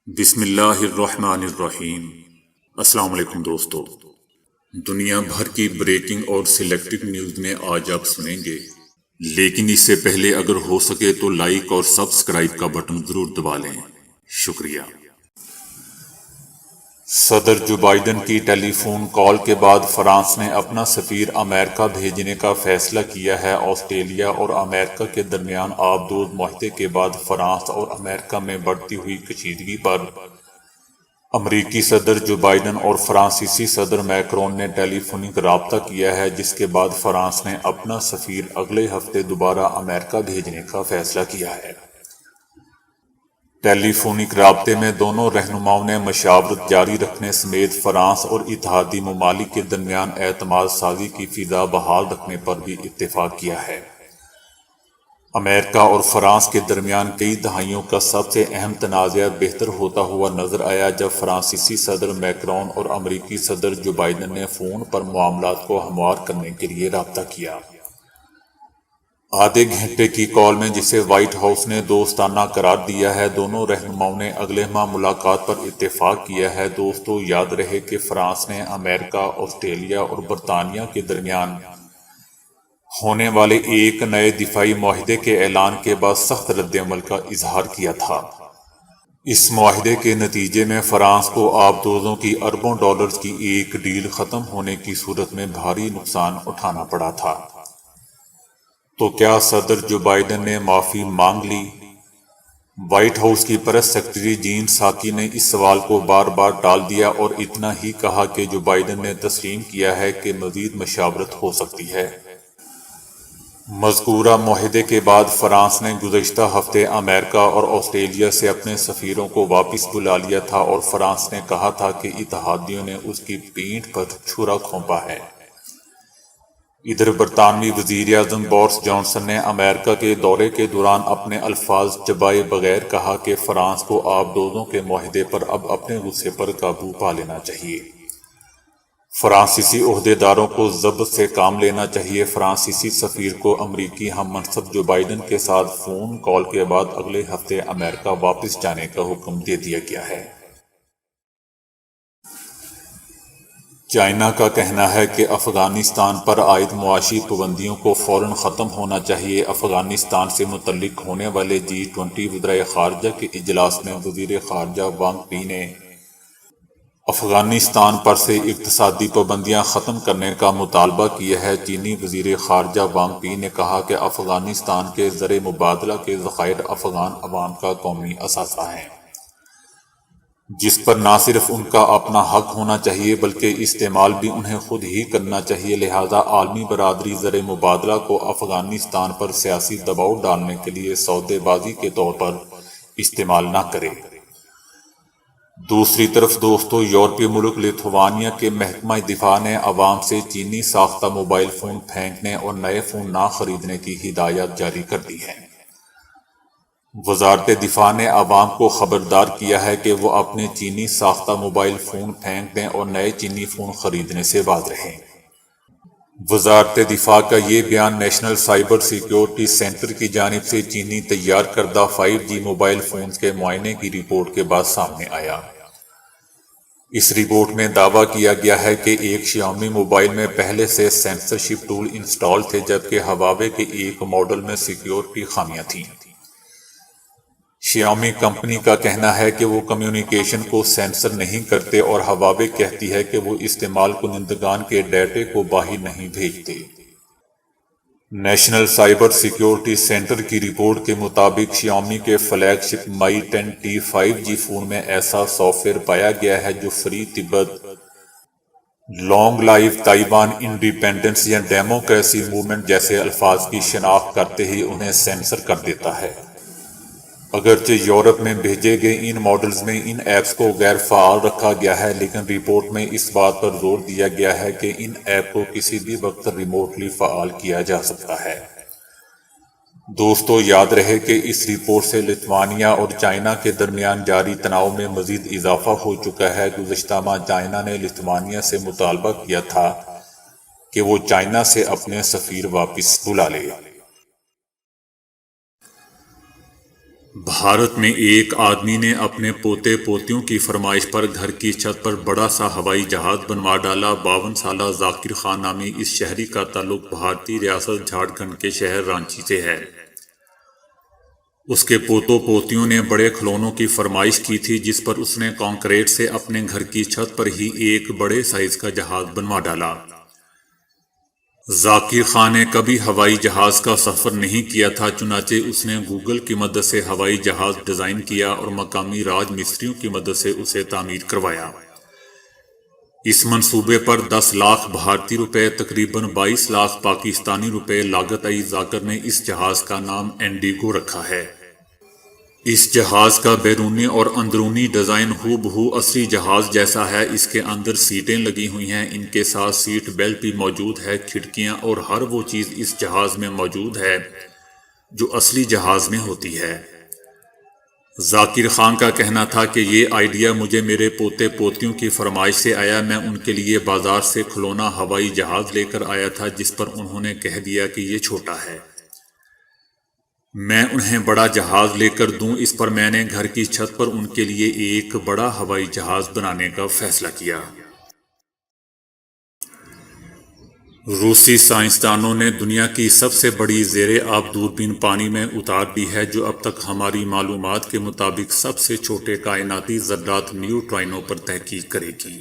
بسم اللہ الرحمن الرحیم۔ السلام علیکم دوستو، دنیا بھر کی بریکنگ اور سلیکٹڈ نیوز میں آج آپ سنیں گے، لیکن اس سے پہلے اگر ہو سکے تو لائک اور سبسکرائب کا بٹن ضرور دبا لیں۔ شکریہ۔ صدر جو بائیڈن کی ٹیلی فون کال کے بعد فرانس نے اپنا سفیر امریکہ بھیجنے کا فیصلہ کیا ہے۔ آسٹریلیا اور امریکہ کے درمیان آبدوز معاہدے کے بعد فرانس اور امریکہ میں بڑھتی ہوئی کشیدگی پر امریکی صدر جو بائیڈن اور فرانسیسی صدر میکرون نے ٹیلی فونک رابطہ کیا ہے، جس کے بعد فرانس نے اپنا سفیر اگلے ہفتے دوبارہ امریکہ بھیجنے کا فیصلہ کیا ہے۔ ٹیلی فونک رابطے میں دونوں رہنماؤں نے مشاورت جاری رکھنے سمیت فرانس اور اتحادی ممالک کے درمیان اعتماد سازی کی فضا بحال رکھنے پر بھی اتفاق کیا ہے۔ امریکہ اور فرانس کے درمیان کئی دہائیوں کا سب سے اہم تنازع بہتر ہوتا ہوا نظر آیا جب فرانسیسی صدر میکرون اور امریکی صدر جو بائیڈن نے فون پر معاملات کو ہموار کرنے کے لیے رابطہ کیا۔ آدھے گھنٹے کی کال میں، جسے وائٹ ہاؤس نے دوستانہ قرار دیا ہے، دونوں رہنماؤں نے اگلے ماہ ملاقات پر اتفاق کیا ہے۔ دوستو، یاد رہے کہ فرانس نے امریکہ، آسٹریلیا اور برطانیہ کے درمیان ہونے والے ایک نئے دفاعی معاہدے کے اعلان کے بعد سخت رد عمل کا اظہار کیا تھا۔ اس معاہدے کے نتیجے میں فرانس کو آبدوزوں کی اربوں ڈالرز کی ایک ڈیل ختم ہونے کی صورت میں بھاری نقصان اٹھانا پڑا تھا۔ تو کیا صدر جو بائیڈن نے معافی مانگ لی؟ وائٹ ہاؤس کی پریس سیکرٹری جین ساکی نے اس سوال کو بار بار ٹال دیا اور اتنا ہی کہا کہ جو بائیڈن نے تسلیم کیا ہے کہ مزید مشاورت ہو سکتی ہے۔ مذکورہ معاہدے کے بعد فرانس نے گزشتہ ہفتے امریکہ اور آسٹریلیا سے اپنے سفیروں کو واپس بلا لیا تھا اور فرانس نے کہا تھا کہ اتحادیوں نے اس کی پیٹھ پر چھرا گھونپا ہے۔ ادھر برطانوی وزیر اعظم بورس جانسن نے امریکہ کے دورے کے دوران اپنے الفاظ چبائے بغیر کہا کہ فرانس کو آبدوزوں کے معاہدے پر اب اپنے غصے پر قابو پا لینا چاہیے۔ فرانسیسی عہدیداروں کو ضبط سے کام لینا چاہیے۔ فرانسیسی سفیر کو امریکی ہم منصب جو بائیڈن کے ساتھ فون کال کے بعد اگلے ہفتے امریکہ واپس جانے کا حکم دے دیا گیا ہے۔ چائنا کا کہنا ہے کہ افغانستان پر عائد معاشی پابندیوں کو فوراً ختم ہونا چاہیے۔ افغانستان سے متعلق ہونے والے G20 وزرائے خارجہ کے اجلاس میں وزیر خارجہ وانگ یی نے افغانستان پر سے اقتصادی پابندیاں ختم کرنے کا مطالبہ کیا ہے۔ چینی وزیر خارجہ وانگ یی نے کہا کہ افغانستان کے زر مبادلہ کے ذخائر افغان عوام کا قومی اثاثہ ہیں، جس پر نہ صرف ان کا اپنا حق ہونا چاہیے بلکہ استعمال بھی انہیں خود ہی کرنا چاہیے۔ لہذا عالمی برادری زر مبادلہ کو افغانستان پر سیاسی دباؤ ڈالنے کے لیے سودے بازی کے طور پر استعمال نہ کرے۔ دوسری طرف دوستو، یورپی ملک لتھوانیا کے محکمہ دفاع نے عوام سے چینی ساختہ موبائل فون پھینکنے اور نئے فون نہ خریدنے کی ہدایت جاری کر دی ہے۔ وزارت دفاع نے عوام کو خبردار کیا ہے کہ وہ اپنے چینی ساختہ موبائل فون پھینک دیں اور نئے چینی فون خریدنے سے باز رہیں۔ وزارت دفاع کا یہ بیان نیشنل سائبر سیکیورٹی سینٹر کی جانب سے چینی تیار کردہ 5G موبائل فونز کے معائنے کی رپورٹ کے بعد سامنے آیا۔ اس رپورٹ میں دعویٰ کیا گیا ہے کہ ایک شیامی موبائل میں پہلے سے سینسرشپ ٹول انسٹال تھے، جبکہ ہواوے کے ایک ماڈل میں سیکیورٹی خامیاں تھیں۔ شیامی کمپنی کا کہنا ہے کہ وہ کمیونیکیشن کو سینسر نہیں کرتے اور ہواوے کہتی ہے کہ وہ استعمال کنندگان کے ڈیٹے کو باہر نہیں بھیجتے۔ نیشنل سائبر سیکیورٹی سینٹر کی رپورٹ کے مطابق شیامی کے فلیگ شپ Mi 10T 5G فون میں ایسا سافٹ ویئر پایا گیا ہے جو فری تبت، لانگ لائف تائیوان انڈیپینڈنس یا ڈیموکریسی موومنٹ جیسے الفاظ کی شناخت کرتے ہی انہیں سینسر کر دیتا ہے۔ اگرچہ یورپ میں بھیجے گئے ان ماڈلز میں ان ایپس کو غیر فعال رکھا گیا ہے، لیکن رپورٹ میں اس بات پر زور دیا گیا ہے کہ ان ایپ کو کسی بھی وقت ریموٹلی فعال کیا جا سکتا ہے۔ دوستو، یاد رہے کہ اس رپورٹ سے لتھوانیا اور چائنا کے درمیان جاری تناؤ میں مزید اضافہ ہو چکا ہے۔ گزشتہ ماہ چائنا نے لتھوانیا سے مطالبہ کیا تھا کہ وہ چائنا سے اپنے سفیر واپس بلا لے۔ بھارت میں ایک آدمی نے اپنے پوتے پوتیوں کی فرمائش پر گھر کی چھت پر بڑا سا ہوائی جہاز بنوا ڈالا۔ 52 سالہ ذاکر خان نامی اس شہری کا تعلق بھارتی ریاست جھارکھنڈ کے شہر رانچی سے ہے۔ اس کے پوتوں پوتیوں نے بڑے کھلونوں کی فرمائش کی تھی، جس پر اس نے کنکریٹ سے اپنے گھر کی چھت پر ہی ایک بڑے سائز کا جہاز بنوا ڈالا۔ ذاکر خان نے کبھی ہوائی جہاز کا سفر نہیں کیا تھا، چنانچہ اس نے گوگل کی مدد سے ہوائی جہاز ڈیزائن کیا اور مقامی راج مستریوں کی مدد سے اسے تعمیر کروایا۔ اس منصوبے پر 10 لاکھ بھارتی روپے تقریباً 22 لاکھ پاکستانی روپے لاگت آئی۔ ذاکر نے اس جہاز کا نام انڈیگو رکھا ہے۔ اس جہاز کا بیرونی اور اندرونی ڈیزائن ہو بہو اصلی جہاز جیسا ہے۔ اس کے اندر سیٹیں لگی ہوئی ہیں، ان کے ساتھ سیٹ بیلٹ بھی موجود ہے، کھڑکیاں اور ہر وہ چیز اس جہاز میں موجود ہے جو اصلی جہاز میں ہوتی ہے۔ ذاکر خان کا کہنا تھا کہ یہ آئیڈیا مجھے میرے پوتے پوتیوں کی فرمائش سے آیا۔ میں ان کے لیے بازار سے کھلونا ہوائی جہاز لے کر آیا تھا، جس پر انہوں نے کہہ دیا کہ یہ چھوٹا ہے، میں انہیں بڑا جہاز لے کر دوں۔ اس پر میں نے گھر کی چھت پر ان کے لیے ایک بڑا ہوائی جہاز بنانے کا فیصلہ کیا۔ روسی سائنسدانوں نے دنیا کی سب سے بڑی زیر آب دوربین پانی میں اتار دی ہے، جو اب تک ہماری معلومات کے مطابق سب سے چھوٹے کائناتی ذرات نیوٹرائنوں پر تحقیق کرے گی۔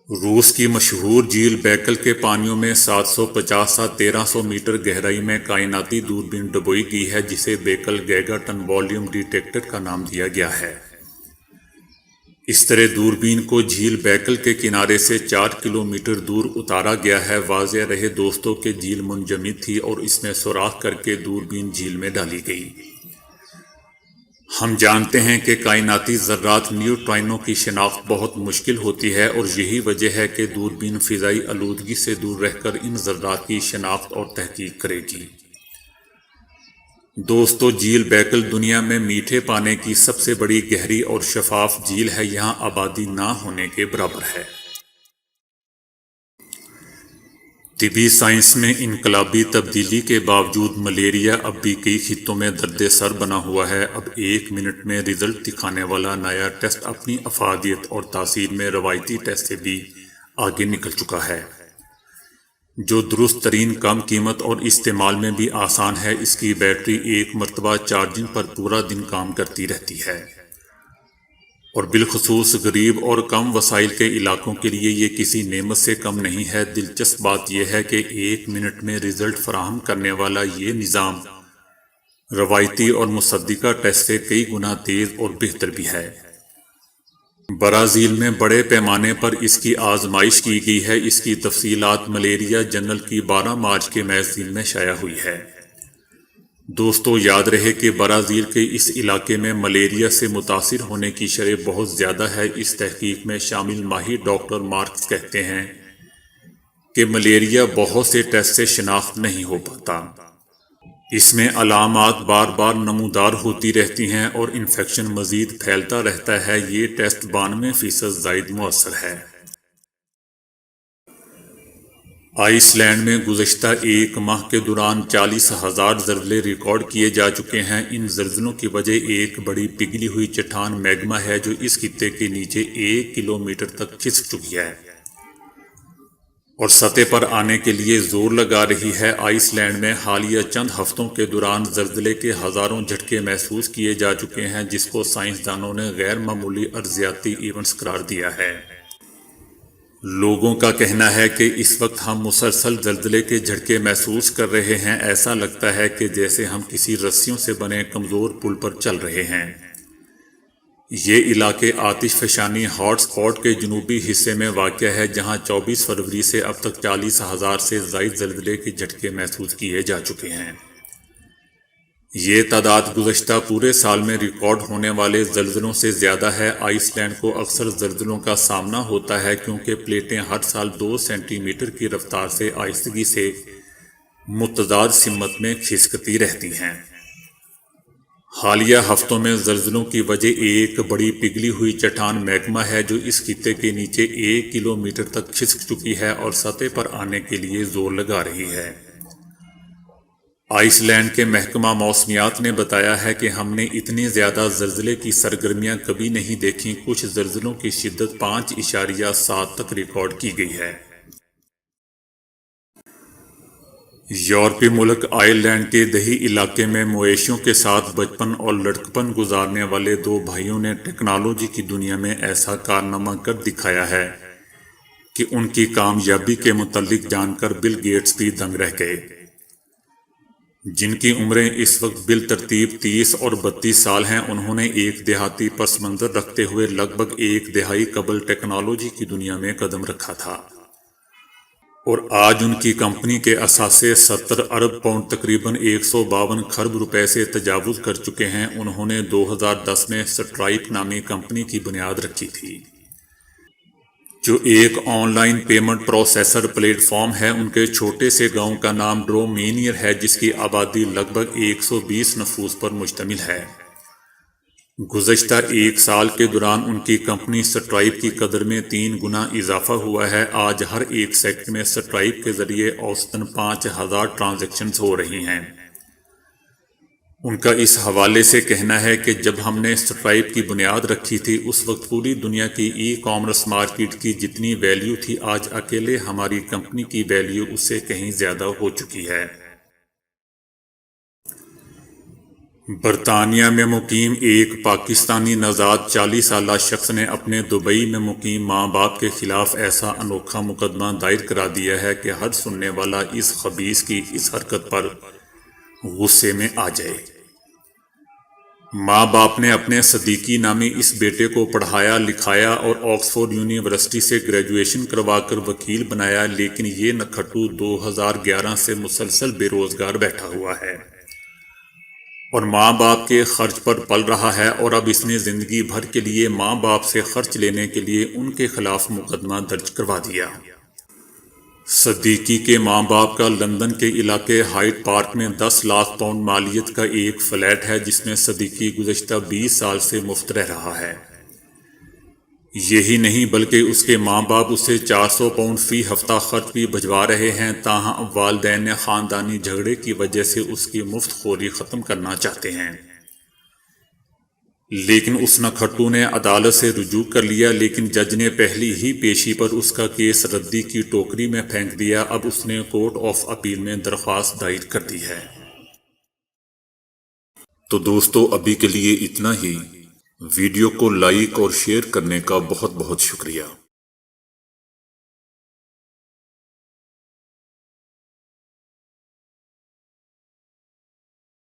روس کی مشہور جھیل بیکل کے پانیوں میں 750 سے 1300 میٹر گہرائی میں کائناتی دوربین ڈبوئی گئی ہے، جسے بیکل گیگا ٹن والیوم ڈیٹیکٹر کا نام دیا گیا ہے۔ اس طرح دوربین کو جھیل بیکل کے کنارے سے 4 کلومیٹر دور اتارا گیا ہے۔ واضح رہے دوستوں کہ جھیل منجمد تھی اور اس میں سوراخ کر کے دوربین جھیل میں ڈالی گئی۔ ہم جانتے ہیں کہ کائناتی ذرات نیوٹرائنوں کی شناخت بہت مشکل ہوتی ہے، اور یہی وجہ ہے کہ دوربین فضائی آلودگی سے دور رہ کر ان ذرات کی شناخت اور تحقیق کرے گی۔ دوستو، جھیل بیکل دنیا میں میٹھے پانی کی سب سے بڑی گہری اور شفاف جھیل ہے، یہاں آبادی نہ ہونے کے برابر ہے۔ طبی سائنس میں انقلابی تبدیلی کے باوجود ملیریا اب بھی کئی خطوں میں درد سر بنا ہوا ہے۔ اب 1 منٹ میں رزلٹ دکھانے والا نیا ٹیسٹ اپنی افادیت اور تاثیر میں روایتی ٹیسٹ سے بھی آگے نکل چکا ہے، جو درست ترین، کم قیمت اور استعمال میں بھی آسان ہے۔ اس کی بیٹری ایک مرتبہ چارجنگ پر پورا دن کام کرتی رہتی ہے، اور بالخصوص غریب اور کم وسائل کے علاقوں کے لیے یہ کسی نعمت سے کم نہیں ہے۔ دلچسپ بات یہ ہے کہ 1 منٹ میں رزلٹ فراہم کرنے والا یہ نظام روایتی اور مصدقہ ٹیسٹ سے کئی گنا تیز اور بہتر بھی ہے۔ برازیل میں بڑے پیمانے پر اس کی آزمائش کی گئی ہے۔ اس کی تفصیلات ملیریا جرنل کی 12 مارچ کے میگزین میں شائع ہوئی ہے۔ دوستو، یاد رہے کہ برازیل کے اس علاقے میں ملیریا سے متاثر ہونے کی شرح بہت زیادہ ہے۔ اس تحقیق میں شامل ماہر ڈاکٹر مارکس کہتے ہیں کہ ملیریا بہت سے ٹیسٹ سے شناخت نہیں ہو پاتا۔ اس میں علامات بار بار نمودار ہوتی رہتی ہیں اور انفیکشن مزید پھیلتا رہتا ہے۔ یہ ٹیسٹ 92% زائد مؤثر ہے۔ آئس لینڈ میں گزشتہ 1 ماہ کے دوران 40,000 زلزلے ریکارڈ کیے جا چکے ہیں۔ ان زلزلوں کی وجہ ایک بڑی پگھلی ہوئی چٹان میگما ہے، جو اس خطے کے نیچے 1 کلومیٹر تک کھسک چکی ہے اور سطح پر آنے کے لیے زور لگا رہی ہے۔ آئس لینڈ میں حالیہ چند ہفتوں کے دوران زلزلے کے ہزاروں جھٹکے محسوس کیے جا چکے ہیں، جس کو سائنسدانوں نے غیر معمولی ارضیاتی ایونٹس قرار دیا ہے۔ لوگوں کا کہنا ہے کہ اس وقت ہم مسلسل زلزلے کے جھٹکے محسوس کر رہے ہیں۔ ایسا لگتا ہے کہ جیسے ہم کسی رسیوں سے بنے کمزور پل پر چل رہے ہیں۔ یہ علاقے آتش فشانی ہاٹ سپاٹ کے جنوبی حصے میں واقع ہے، جہاں 24 فروری سے اب تک 40,000 سے زائد زلزلے کے جھٹکے محسوس کیے جا چکے ہیں۔ یہ تعداد گزشتہ پورے سال میں ریکارڈ ہونے والے زلزلوں سے زیادہ ہے۔ آئس لینڈ کو اکثر زلزلوں کا سامنا ہوتا ہے، کیونکہ پلیٹیں ہر سال 2 سینٹی میٹر کی رفتار سے آہستگی سے متضاد سمت میں کھسکتی رہتی ہیں۔ حالیہ ہفتوں میں زلزلوں کی وجہ ایک بڑی پگھلی ہوئی چٹان میگما ہے، جو اس خطے کے نیچے 1 کلومیٹر تک کھسک چکی ہے اور سطح پر آنے کے لیے زور لگا رہی ہے۔ آئس لینڈ کے محکمہ موسمیات نے بتایا ہے کہ ہم نے اتنی زیادہ زلزلے کی سرگرمیاں کبھی نہیں دیکھیں، کچھ زلزلوں کی شدت 5.7 تک ریکارڈ کی گئی ہے۔ یورپی ملک آئر لینڈ کے دیہی علاقے میں مویشیوں کے ساتھ بچپن اور لڑکپن گزارنے والے دو بھائیوں نے ٹیکنالوجی کی دنیا میں ایسا کارنامہ کر دکھایا ہے کہ ان کی کامیابی کے متعلق جان کر بل گیٹس بھی دنگ رہ گئے، جن کی عمریں اس وقت بالترتیب 30 اور 32 سال ہیں۔ انہوں نے ایک دیہاتی پس منظر رکھتے ہوئے لگ بھگ ایک دہائی قبل ٹیکنالوجی کی دنیا میں قدم رکھا تھا، اور آج ان کی کمپنی کے اثاثے 70 ارب پاؤنڈ تقریباً 152 کھرب روپے سے تجاوز کر چکے ہیں۔ انہوں نے 2010 میں سٹرائپ نامی کمپنی کی بنیاد رکھی تھی، جو ایک on line payment processor plate form ہے۔ ان کے چھوٹے سے گاؤں کا نام ڈرومینیر ہے، جس کی آبادی لگ بھگ 120 نفوس پر مشتمل ہے۔ گزشتہ ایک سال کے دوران ان کی کمپنی سٹرائپ کی قدر میں 3 گنا اضافہ ہوا ہے۔ آج ہر ایک سیکنڈ میں سٹرائپ کے ذریعے اوسطاً 5000 ٹرانزیکشنز ہو رہی ہیں۔ ان کا اس حوالے سے کہنا ہے کہ جب ہم نے سٹرائپ کی بنیاد رکھی تھی، اس وقت پوری دنیا کی ای کامرس مارکیٹ کی جتنی ویلیو تھی، آج اکیلے ہماری کمپنی کی ویلیو اس سے کہیں زیادہ ہو چکی ہے۔ برطانیہ میں مقیم ایک پاکستانی نژاد 40 سالہ شخص نے اپنے دبئی میں مقیم ماں باپ کے خلاف ایسا انوکھا مقدمہ دائر کرا دیا ہے کہ ہر سننے والا اس خبیث کی اس حرکت پر غصے میں آ جائے۔ ماں باپ نے اپنے صدیقی نامی اس بیٹے کو پڑھایا لکھایا اور آکسفورڈ یونیورسٹی سے گریجویشن کروا کر وکیل بنایا، لیکن یہ نکھٹو 2011 سے مسلسل بے روزگار بیٹھا ہوا ہے اور ماں باپ کے خرچ پر پل رہا ہے، اور اب اس نے زندگی بھر کے لیے ماں باپ سے خرچ لینے کے لیے ان کے خلاف مقدمہ درج کروا دیا۔ صدیقی کے ماں باپ کا لندن کے علاقے ہائیڈ پارک میں 10 لاکھ پاؤنڈ مالیت کا ایک فلیٹ ہے، جس میں صدیقی گزشتہ 20 سال سے مفت رہ رہا ہے۔ یہی نہیں بلکہ اس کے ماں باپ اسے 400 پاؤنڈ فی ہفتہ خرچ بھی بھجوا رہے ہیں، تاہم والدین نے خاندانی جھگڑے کی وجہ سے اس کی مفت خوری ختم کرنا چاہتے ہیں۔ لیکن اس نکھٹو نے عدالت سے رجوع کر لیا، لیکن جج نے پہلی ہی پیشی پر اس کا کیس ردی کی ٹوکری میں پھینک دیا۔ اب اس نے کورٹ آف اپیل میں درخواست دائر کر دی ہے۔ تو دوستو، ابھی کے لیے اتنا ہی۔ ویڈیو کو لائک اور شیئر کرنے کا بہت بہت شکریہ۔